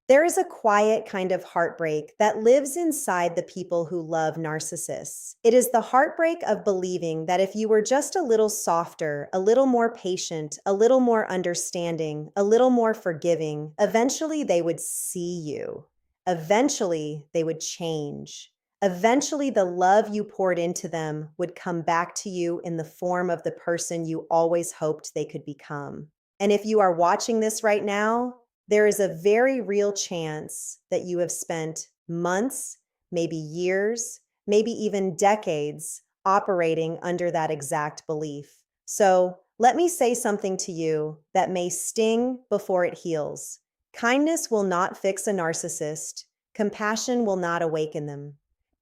There is a quiet kind of heartbreak that lives inside the people who love narcissists. It is the heartbreak of believing that if you were just a little softer, a little more patient, a little more understanding, a little more forgiving, eventually they would see you. Eventually they would change. Eventually the love you poured into them would come back to you in the form of the person you always hoped they could become. And if you are watching this right now, there is a very real chance that you have spent months, maybe years, maybe even decades operating under that exact belief. So let me say something to you that may sting before it heals. Kindness will not fix a narcissist. Compassion will not awaken them.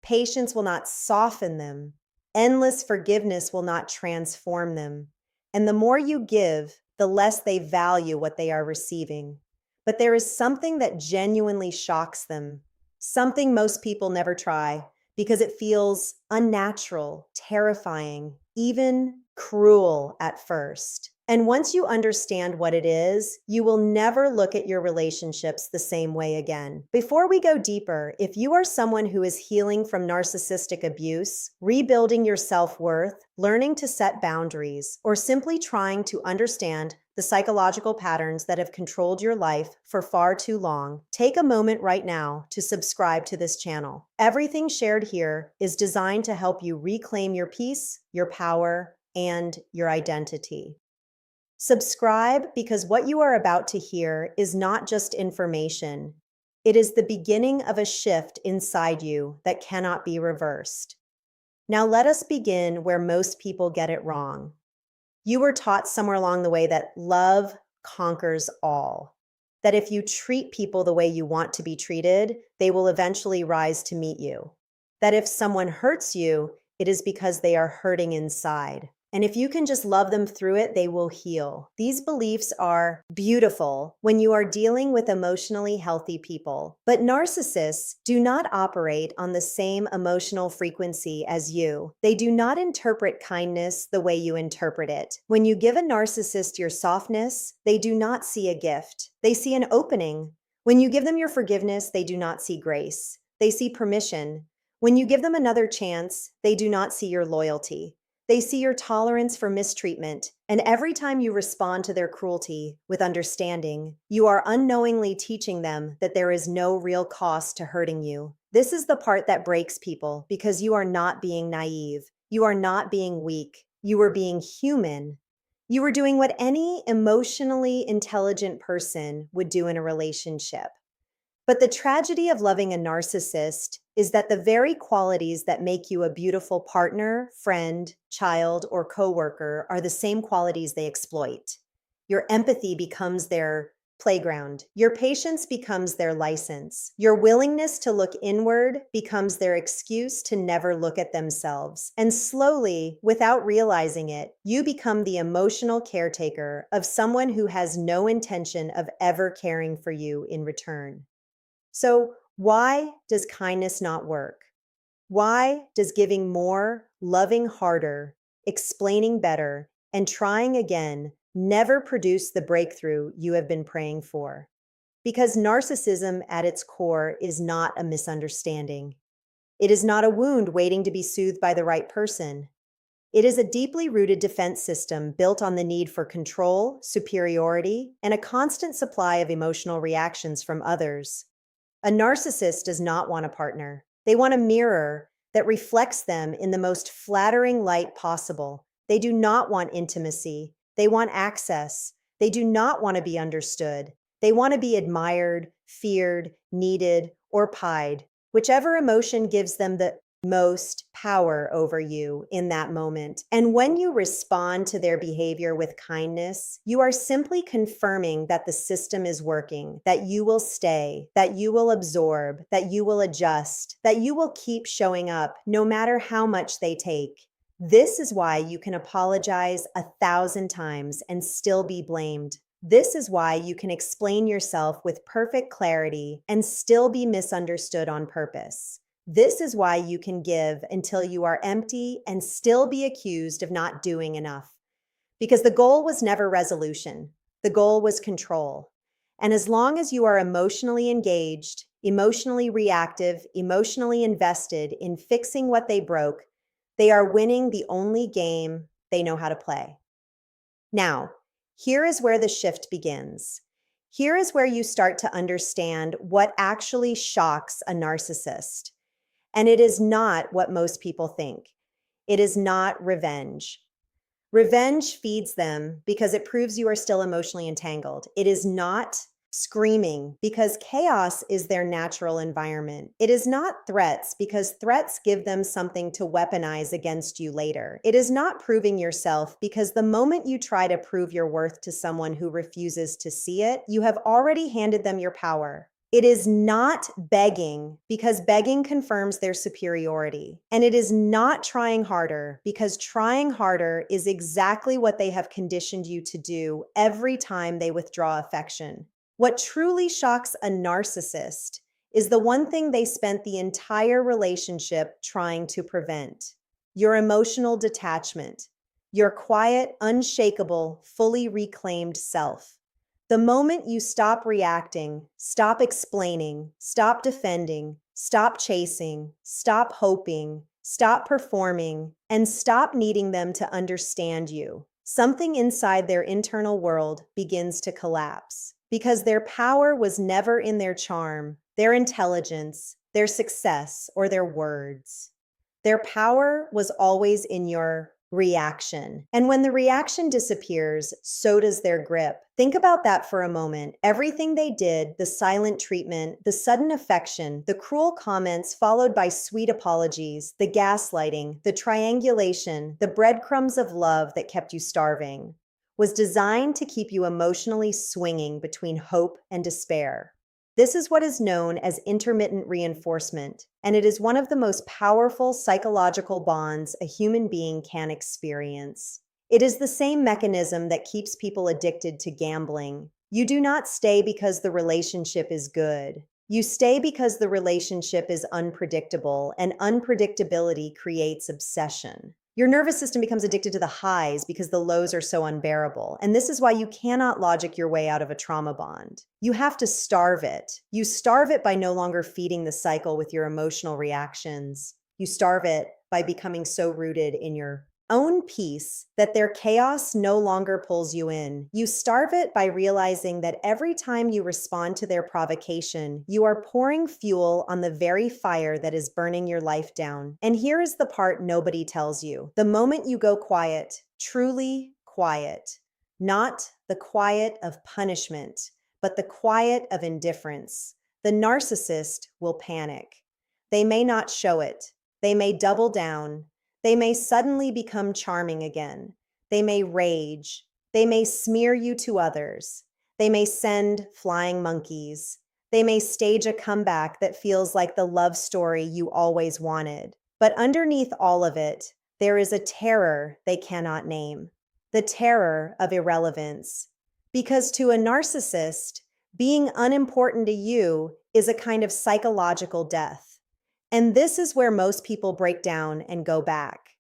Patience will not soften them. Endless forgiveness will not transform them. And the more you give, the less they value what they are receiving. But there is something that genuinely shocks them, something most people never try because it feels unnatural, terrifying, even cruel at first. And once you understand what it is, you will never look at your relationships the same way again. Before we go deeper, if you are someone who is healing from narcissistic abuse, rebuilding your self-worth, learning to set boundaries, or simply trying to understand the psychological patterns that have controlled your life for far too long, take a moment right now to subscribe to this channel. Everything shared here is designed to help you reclaim your peace, your power, and your identity. Subscribe because what you are about to hear is not just information. It is the beginning of a shift inside you that cannot be reversed. Now let us begin where most people get it wrong. You were taught somewhere along the way that love conquers all. That if you treat people the way you want to be treated, they will eventually rise to meet you. That if someone hurts you, it is because they are hurting inside. And if you can just love them through it, they will heal. These beliefs are beautiful when you are dealing with emotionally healthy people. But narcissists do not operate on the same emotional frequency as you. They do not interpret kindness the way you interpret it. When you give a narcissist your softness, they do not see a gift. They see an opening. When you give them your forgiveness, they do not see grace. They see permission. When you give them another chance, they do not see your loyalty. They see your tolerance for mistreatment, and every time you respond to their cruelty with understanding, you are unknowingly teaching them that there is no real cost to hurting you. This is the part that breaks people because you are not being naive. You are not being weak. You are being human. You are doing what any emotionally intelligent person would do in a relationship. But the tragedy of loving a narcissist is that the very qualities that make you a beautiful partner, friend, child, or coworker are the same qualities they exploit. Your empathy becomes their playground. Your patience becomes their license. Your willingness to look inward becomes their excuse to never look at themselves. And slowly, without realizing it, you become the emotional caretaker of someone who has no intention of ever caring for you in return. So, why does kindness not work? Why does giving more, loving harder, explaining better, and trying again never produce the breakthrough you have been praying for? Because narcissism at its core is not a misunderstanding. It is not a wound waiting to be soothed by the right person. It is a deeply rooted defense system built on the need for control, superiority, and a constant supply of emotional reactions from others. A narcissist does not want a partner. They want a mirror that reflects them in the most flattering light possible. They do not want intimacy. They want access. They do not want to be understood. They want to be admired, feared, needed, or pied, whichever emotion gives them the most power over you in that moment. And when you respond to their behavior with kindness, you are simply confirming that the system is working, that you will stay, that you will absorb, that you will adjust, that you will keep showing up no matter how much they take. This is why you can apologize 1,000 times and still be blamed. This is why you can explain yourself with perfect clarity and still be misunderstood on purpose. This is why you can give until you are empty and still be accused of not doing enough. Because the goal was never resolution. The goal was control. And as long as you are emotionally engaged, emotionally reactive, emotionally invested in fixing what they broke, they are winning the only game they know how to play. Now, here is where the shift begins. Here is where you start to understand what actually shocks a narcissist. And it is not what most people think. It is not revenge. Revenge feeds them because it proves you are still emotionally entangled. It is not screaming because chaos is their natural environment. It is not threats because threats give them something to weaponize against you later. It is not proving yourself because the moment you try to prove your worth to someone who refuses to see it, you have already handed them your power. It is not begging because begging confirms their superiority. And it is not trying harder because trying harder is exactly what they have conditioned you to do every time they withdraw affection. What truly shocks a narcissist is the one thing they spent the entire relationship trying to prevent: your emotional detachment, your quiet, unshakable, fully reclaimed self. The moment you stop reacting, stop explaining, stop defending, stop chasing, stop hoping, stop performing, and stop needing them to understand you, something inside their internal world begins to collapse. Because their power was never in their charm, their intelligence, their success, or their words. Their power was always in your reaction. And when the reaction disappears, so does their grip. Think about that for a moment. Everything they did, the silent treatment, the sudden affection, the cruel comments followed by sweet apologies, the gaslighting, the triangulation, the breadcrumbs of love that kept you starving, was designed to keep you emotionally swinging between hope and despair. This is what is known as intermittent reinforcement, and it is one of the most powerful psychological bonds a human being can experience. It is the same mechanism that keeps people addicted to gambling. You do not stay because the relationship is good. You stay because the relationship is unpredictable, and unpredictability creates obsession. Your nervous system becomes addicted to the highs because the lows are so unbearable. And this is why you cannot logic your way out of a trauma bond. You have to starve it. You starve it by no longer feeding the cycle with your emotional reactions. You starve it by becoming so rooted in your own peace that their chaos no longer pulls you in. You starve it by realizing that every time you respond to their provocation, you are pouring fuel on the very fire that is burning your life down. And here is the part nobody tells you. The moment you go quiet, truly quiet, not the quiet of punishment, but the quiet of indifference, the narcissist will panic. They may not show it. They may double down. They may suddenly become charming again. They may rage. They may smear you to others. They may send flying monkeys. They may stage a comeback that feels like the love story you always wanted. But underneath all of it, there is a terror they cannot name. The terror of irrelevance. Because to a narcissist, being unimportant to you is a kind of psychological death. And this is where most people break down and go back.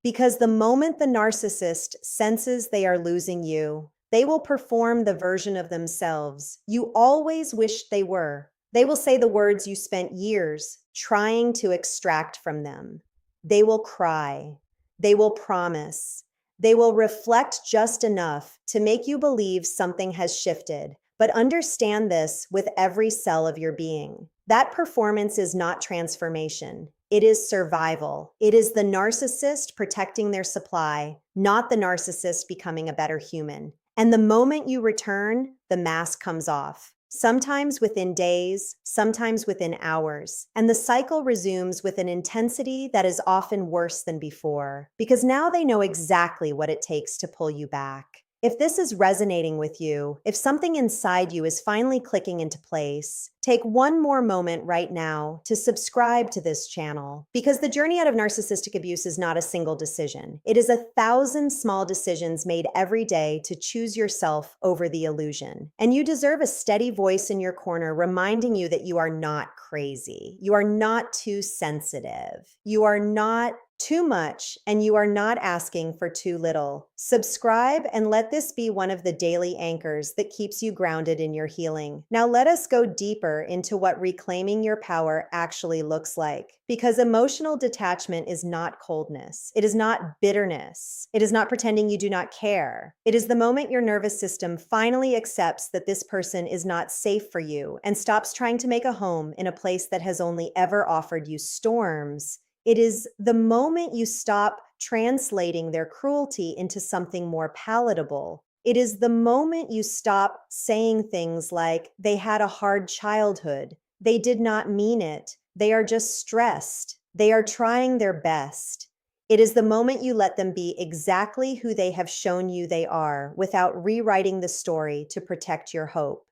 Because the moment the narcissist senses they are losing you, they will perform the version of themselves you always wished they were. They will say the words you spent years trying to extract from them. They will cry. They will promise. They will reflect just enough to make you believe something has shifted. But understand this with every cell of your being. That performance is not transformation. It is survival. It is the narcissist protecting their supply, not the narcissist becoming a better human. And the moment you return, the mask comes off. Sometimes within days, sometimes within hours. And the cycle resumes with an intensity that is often worse than before, because now they know exactly what it takes to pull you back. If this is resonating with you, if something inside you is finally clicking into place, take one more moment right now to subscribe to this channel, because the journey out of narcissistic abuse is not a single decision. It is 1,000 small decisions made every day to choose yourself over the illusion. And you deserve a steady voice in your corner reminding you that you are not crazy. You are not too sensitive. You are not too much, and you are not asking for too little. Subscribe and let this be one of the daily anchors that keeps you grounded in your healing. Now let us go deeper into what reclaiming your power actually looks like. Because emotional detachment is not coldness. It is not bitterness. It is not pretending you do not care. It is the moment your nervous system finally accepts that this person is not safe for you and stops trying to make a home in a place that has only ever offered you storms. It is the moment you stop translating their cruelty into something more palatable. It is the moment you stop saying things like, they had a hard childhood. They did not mean it. They are just stressed. They are trying their best. It is the moment you let them be exactly who they have shown you they are without rewriting the story to protect your hope.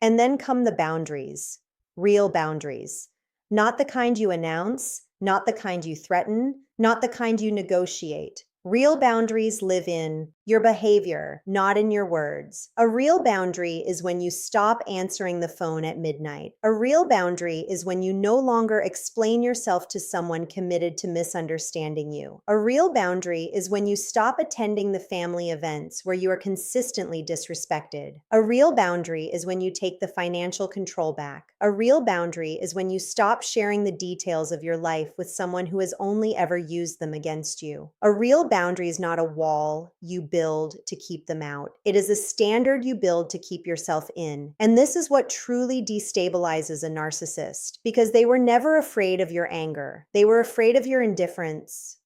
And then come the boundaries, real boundaries, not the kind you announce, not the kind you threaten, not the kind you negotiate. Real boundaries live in your behavior, not in your words. A real boundary is when you stop answering the phone at midnight. A real boundary is when you no longer explain yourself to someone committed to misunderstanding you. A real boundary is when you stop attending the family events where you are consistently disrespected. A real boundary is when you take the financial control back. A real boundary is when you stop sharing the details of your life with someone who has only ever used them against you. A real boundary is not a wall you build to keep them out. It is a standard you build to keep yourself in. And this is what truly destabilizes a narcissist, because they were never afraid of your anger. They were afraid of your indifference.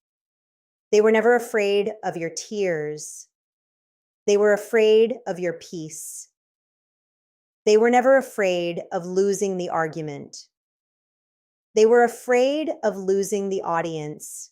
They were never afraid of your tears. They were afraid of your peace. They were never afraid of losing the argument. They were afraid of losing the audience.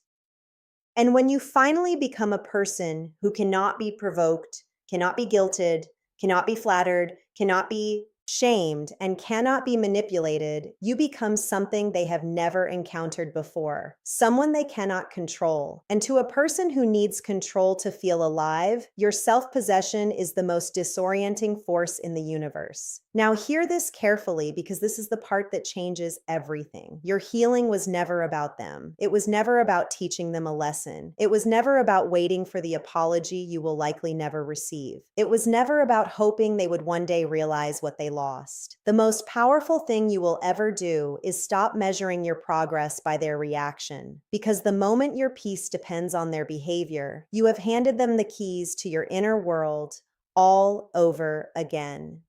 And when you finally become a person who cannot be provoked, cannot be guilted, cannot be flattered, cannot be shamed, and cannot be manipulated, you become something they have never encountered before, someone they cannot control. And to a person who needs control to feel alive, your self-possession is the most disorienting force in the universe. Now hear this carefully, because this is the part that changes everything. Your healing was never about them. It was never about teaching them a lesson. It was never about waiting for the apology you will likely never receive. It was never about hoping they would one day realize what they lost. The most powerful thing you will ever do is stop measuring your progress by their reaction, because the moment your peace depends on their behavior, you have handed them the keys to your inner world all over again.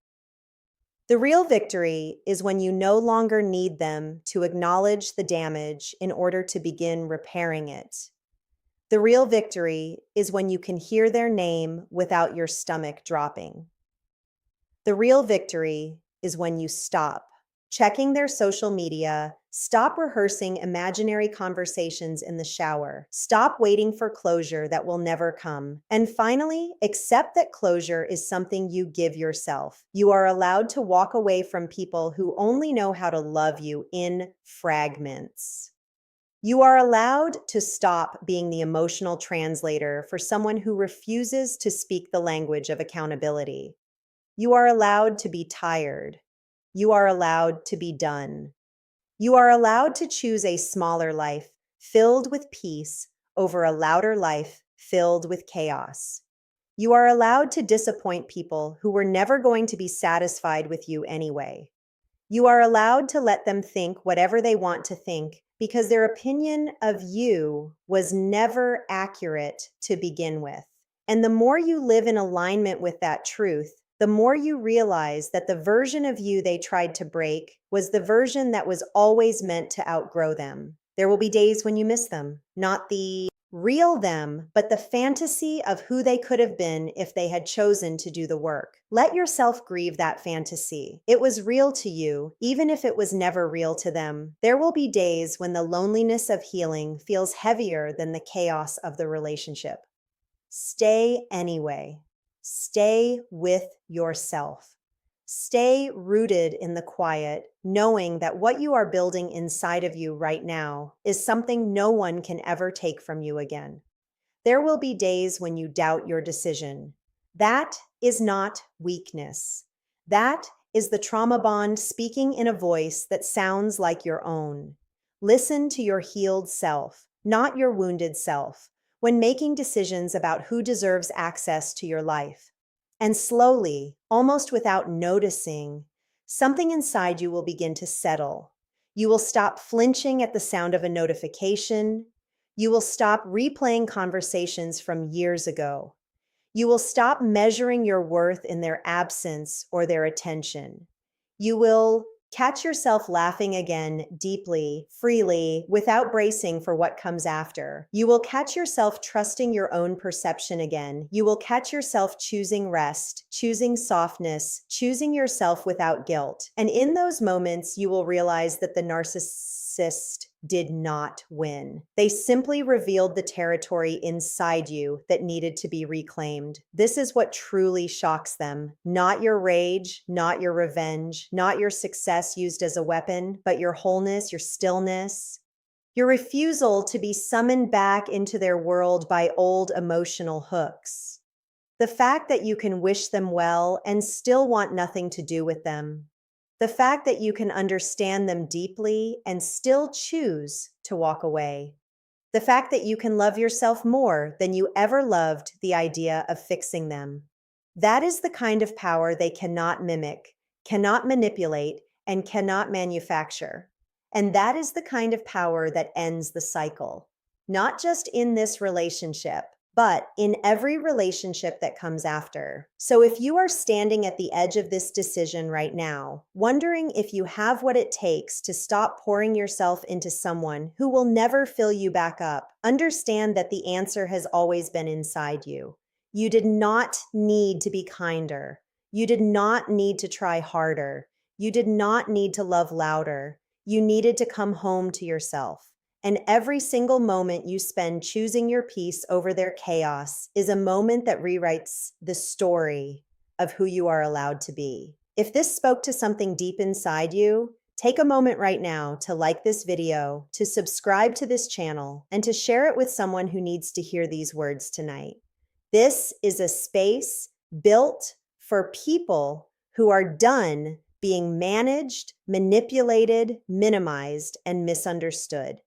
The real victory is when you no longer need them to acknowledge the damage in order to begin repairing it. The real victory is when you can hear their name without your stomach dropping. The real victory is when you stop checking their social media, stop rehearsing imaginary conversations in the shower, stop waiting for closure that will never come, and finally, accept that closure is something you give yourself. You are allowed to walk away from people who only know how to love you in fragments. You are allowed to stop being the emotional translator for someone who refuses to speak the language of accountability. You are allowed to be tired. You are allowed to be done. You are allowed to choose a smaller life filled with peace over a louder life filled with chaos. You are allowed to disappoint people who were never going to be satisfied with you anyway. You are allowed to let them think whatever they want to think, because their opinion of you was never accurate to begin with. And the more you live in alignment with that truth, the more you realize that the version of you they tried to break was the version that was always meant to outgrow them. There will be days when you miss them, not the real them, but the fantasy of who they could have been if they had chosen to do the work. Let yourself grieve that fantasy. It was real to you, even if it was never real to them. There will be days when the loneliness of healing feels heavier than the chaos of the relationship. Stay anyway. Stay with yourself. Stay rooted in the quiet, knowing that what you are building inside of you right now is something no one can ever take from you again. There will be days when you doubt your decision. That is not weakness. That is the trauma bond speaking in a voice that sounds like your own. Listen to your healed self. not your wounded self, when making decisions about who deserves access to your life. And slowly, almost without noticing, something inside you will begin to settle. You will stop flinching at the sound of a notification. You will stop replaying conversations from years ago. You will stop measuring your worth in their absence or their attention. You will catch yourself laughing again deeply, freely, without bracing for what comes after. You will catch yourself trusting your own perception again. You will catch yourself choosing rest, choosing softness, choosing yourself without guilt. And in those moments, you will realize that the narcissist did not win. They simply revealed the territory inside you that needed to be reclaimed. This is what truly shocks them. Not your rage, not your revenge, not your success used as a weapon, but your wholeness, your stillness, your refusal to be summoned back into their world by old emotional hooks. The fact that you can wish them well and still want nothing to do with them. The fact that you can understand them deeply and still choose to walk away. The fact that you can love yourself more than you ever loved the idea of fixing them. That is the kind of power they cannot mimic, cannot manipulate, and cannot manufacture. And that is the kind of power that ends the cycle. Not just in this relationship, but in every relationship that comes after. So if you are standing at the edge of this decision right now, wondering if you have what it takes to stop pouring yourself into someone who will never fill you back up, understand that the answer has always been inside you. You did not need to be kinder. You did not need to try harder. You did not need to love louder. You needed to come home to yourself. And every single moment you spend choosing your peace over their chaos is a moment that rewrites the story of who you are allowed to be. If this spoke to something deep inside you, take a moment right now to like this video, to subscribe to this channel, and to share it with someone who needs to hear these words tonight. This is a space built for people who are done being managed, manipulated, minimized, and misunderstood.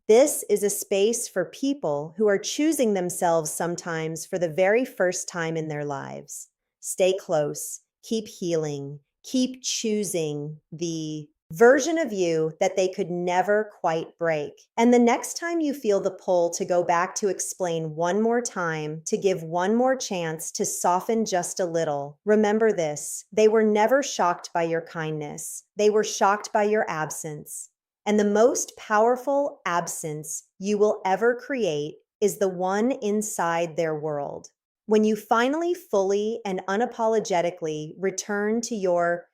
This is a space for people who are choosing themselves sometimes for the very first time in their lives. Stay close, keep healing, keep choosing the version of you that they could never quite break. And the next time you feel the pull to go back to explain one more time, to give one more chance to soften just a little, remember this: they were never shocked by your kindness. They were shocked by your absence. And the most powerful absence you will ever create is the one inside their world. When you finally fully and unapologetically return to your